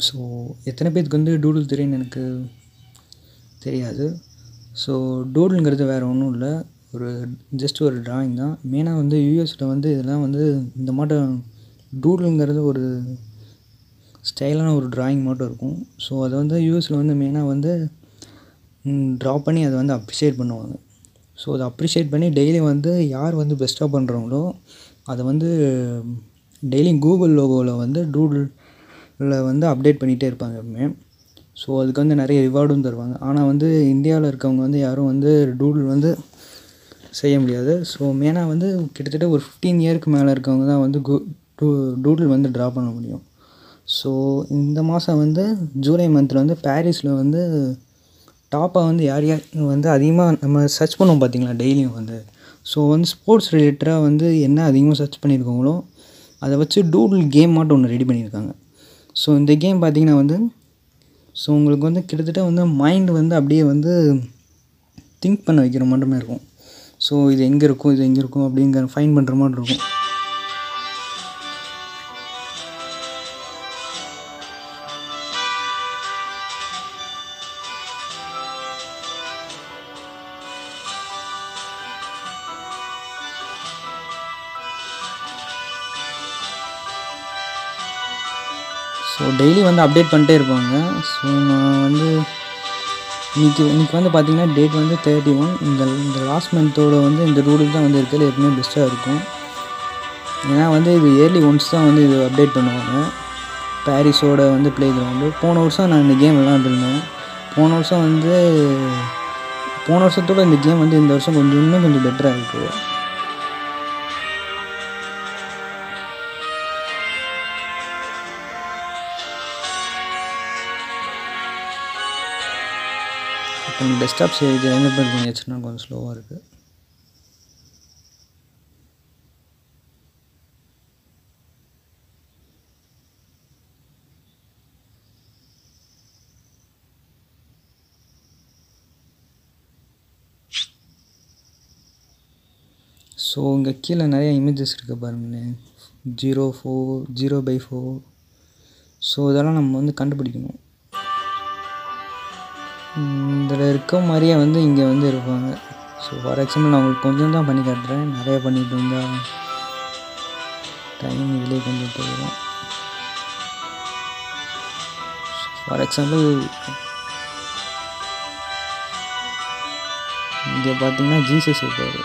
So எத்தனை பேருக்கு வந்து டூடுல் தெரியும்னு எனக்கு தெரியாது. ஸோ டூடுல்ங்கிறது வேறு ஒன்றும் இல்லை, ஒரு ஜஸ்ட் ஒரு ட்ராயிங் தான். மெயினாக வந்து யூஎஸில் வந்து இதெல்லாம் வந்து இந்த மாட்டம் டூடுல்ங்கிறது ஒரு ஸ்டைலான ஒரு ட்ராயிங் மட்டும் இருக்கும். ஸோ அதை வந்து யூஎஸில் வந்து மெயினாக வந்து ட்ரா பண்ணி அதை வந்து அப்ரிஷியேட் பண்ணுவாங்க. ஸோ அதை அப்ரிஷியேட் பண்ணி டெய்லி வந்து யார் வந்து பெஸ்ட்டாக பண்ணுறாங்களோ அதை வந்து டெய்லியும் கூகுள் லோகோவில் வந்து டூடுலில் வந்து அப்டேட் பண்ணிகிட்டே இருப்பாங்க எப்பவுமே. ஸோ அதுக்கு வந்து நிறைய ரிவார்டும் தருவாங்க. ஆனால் வந்து இந்தியாவில் இருக்கவங்க வந்து யாரும் வந்து டூடுல் வந்து செய்ய முடியாது. ஸோ மெயினாக வந்து கிட்டத்தட்ட ஒரு 15 இயருக்கு மேலே இருக்கவங்க தான் வந்து டூடுல் வந்து ட்ரா பண்ண முடியும். ஸோ இந்த மாதம் வந்து ஜூலை மந்தில் வந்து பாரிஸில் வந்து டாப்பாக வந்து யார் யார் வந்து அதிகமாக நம்ம சர்ச் பண்ணுவோம் பார்த்திங்களா டெய்லியும் வந்து. ஸோ வந்து ஸ்போர்ட்ஸ் ரிலேட்டடாக வந்து என்ன அதிகமாக சர்ச் பண்ணியிருக்காங்களோ அதை வச்சு டூடுல் கேம் மட்டும் ஒன்று ரெடி பண்ணியிருக்காங்க. ஸோ இந்த கேம் பார்த்திங்கன்னா வந்து ஸோ உங்களுக்கு வந்து கிட்டத்தட்ட வந்து மைண்டு வந்து அப்படியே வந்து திங்க் பண்ண வைக்கிற மட்டுமே இருக்கும். ஸோ இது எங்கே இருக்கும், இது எங்கே இருக்கும் அப்படிங்கிற ஃபைன் பண்ணுற மாதிரி இருக்கும். ஸோ டெய்லி வந்து அப்டேட் பண்ணிட்டே இருப்பாங்க. ஸோ நான் வந்து இன்றைக்கி வந்து பார்த்திங்கன்னா டேட் வந்து 31. இந்த லாஸ்ட் மந்தோட வந்து இந்த டூடுல் தான் வந்து இருக்கிறது எப்பவுமே பெஸ்ட்டாக இருக்கும். ஏன்னா வந்து இது இயர்லி ஒன்ஸ் தான் வந்து இது அப்டேட் பண்ணுவாங்க பாரிஸோட வந்து ப்ளே கிரவுண்டு. போன வருஷம் நான் இந்த கேம் விளாண்டுருந்தேன். போன வருஷத்தோட இந்த கேம் வந்து இந்த வருஷம் இன்னும் கொஞ்சம் பெட்டராக இருக்குது. இப்போ டெஸ்க்டாப் சேஜ் எனேபிள் பண்ணி வச்சுன்னா கொஞ்சம் ஸ்லோவாக இருக்குது. ஸோ இங்கே கீழே நிறைய இமேஜஸ் இருக்குது பாருங்களேன், 0/4. ஸோ இதெல்லாம் நம்ம வந்து கண்டுபிடிக்கணும். இதில் இருக்க மாதிரியே வந்து இங்கே வந்து இருப்பாங்க. ஸோ ஃபார் எக்ஸாம்பிள் நான் உங்களுக்கு கொஞ்சம் தான் பண்ணி காட்டுறேன், நிறைய பண்ணிட்டு இருந்தால் டைம் இதிலே கொஞ்சம் போயிடும். ஃபார் எக்ஸாம்பிள் இங்கே பார்த்தீங்கன்னா ஜீசஸ் இருப்பார்,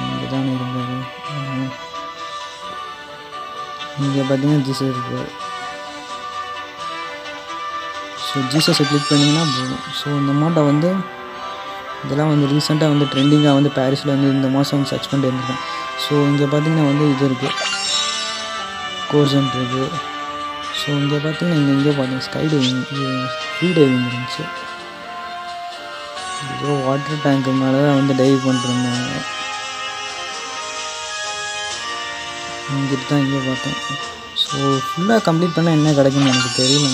இங்கே தானே இருந்தார். இங்கே பார்த்தீங்கன்னா ஜீசஸ் இருப்பார். ஸோ ஜீசஸை கிளிக் பண்ணிங்கன்னா போதும். ஸோ இந்த மாட்டை வந்து இதெல்லாம் வந்து ரீசெண்டாக வந்து ட்ரெண்டிங்காக வந்து பாரிஸில் வந்து இந்த மாதம் வந்து சர்ச் பண்ணிட்டு இருந்திருக்கேன். ஸோ இங்கே பார்த்திங்கன்னா வந்து இது இருக்குது, கோர்சன்ட் இருக்குது. ஸோ இங்கே பார்த்திங்கன்னா இங்கே பார்த்தீங்கன்னா ஸ்கை டைவிங், ஃப்ரீ டைவிங் இருந்துச்சு. ஏதோ வாட்டர் டேங்க்கு மேலே தான் வந்து டைவ் பண்ணிட்டுருந்தாங்க. இங்கிட்டு தான் இங்கே பார்த்தேன். ஸோ ஃபுல்லாக கம்ப்ளீட் பண்ணால் என்ன கிடைக்குன்னு எனக்கு தெரியல.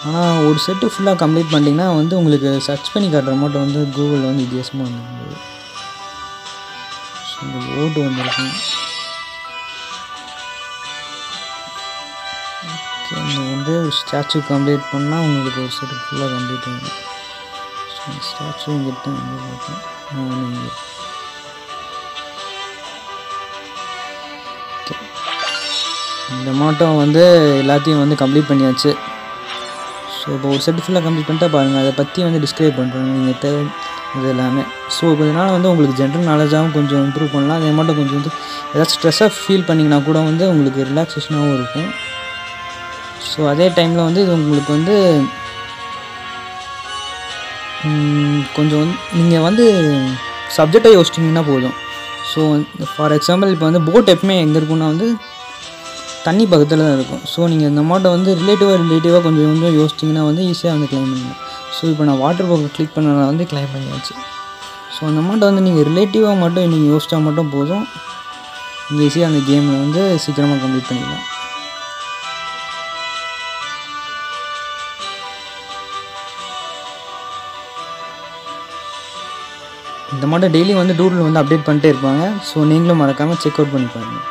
ஆனால் ஒரு செட்டு ஃபுல்லாக கம்ப்ளீட் பண்ணிட்டீங்கன்னா வந்து உங்களுக்கு சர்ச் பண்ணி காட்டுற மட்டும் வந்து கூகுளில் வந்து வித்தியாசமாக வந்துருக்குது. ஸோ இந்த ஓட்டு வந்துருக்கும். இந்த ஒன்றே ஒரு ஸ்டாச்சு கம்ப்ளீட் பண்ணால் உங்களுக்கு ஒரு செட்டு ஃபுல்லாக கம்ப்ளீட் ஆகும். ஸோ இந்த ஸ்டாச்சு இங்கிட்ட வந்து பார்த்தேன் இங்கே. ஓகே, இந்த மாட்டம் வந்து எல்லாத்தையும் வந்து கம்ப்ளீட் பண்ணியாச்சு. ஸோ இப்போ ஒரு செட்டு ஃபுல்லாக கம்ப்ளீட் பண்ணிட்டா பாருங்கள், அதை பற்றி வந்து டிஸ்கிரைப் பண்ணுறேன் நீங்கள் தேவை இது எல்லாமே. ஸோ கொஞ்ச நாள் வந்து உங்களுக்கு ஜென்ரல் நாலேஜாகவும் கொஞ்சம் இம்ப்ரூவ் பண்ணலாம். அதே மட்டும் கொஞ்சம் வந்து ஏதாச்சும் ஸ்ட்ரெஸ்ஸாக ஃபீல் பண்ணிங்கன்னா கூட வந்து உங்களுக்கு ரிலாக்ஸேஷனாகவும் இருக்கும். ஸோ அதே டைமில் வந்து இது உங்களுக்கு வந்து கொஞ்சம் வந்து நீங்கள் வந்து சப்ஜெக்டாக யோசிச்சிங்கன்னா போதும். ஸோ ஃபார் எக்ஸாம்பிள் இப்போ வந்து போட் எப்பவுமே எங்கே இருக்குன்னா வந்து தண்ணி பக்கத்தில் தான் இருக்கும். ஸோ நீங்கள் இந்த மாட்டை வந்து ரிலேட்டிவாக கொஞ்சம் யோசிச்சிங்கன்னா வந்து ஈஸியாக வந்து கிளைம் பண்ணுங்கள். ஸோ இப்போ நான் வாட்டர் பக்கை கிளிக் பண்ண வந்து கிளைம் பண்ணியாச்சு. ஸோ அந்த மாட்டை வந்து நீங்கள் ரிலேட்டிவாக மட்டும் நீங்கள் யோசித்தா மட்டும் போதும், நீங்கள் ஈஸியாக அந்த கேமில் வந்து சீக்கிரமாக கம்ப்ளீட் பண்ணிடலாம். இந்த மாட்டை டெய்லி வந்து டூடுல் வந்து அப்டேட் பண்ணிட்டே இருப்பாங்க. ஸோ நீங்களும் மறக்காமல் செக் அவுட் பண்ணி பாருங்கள்.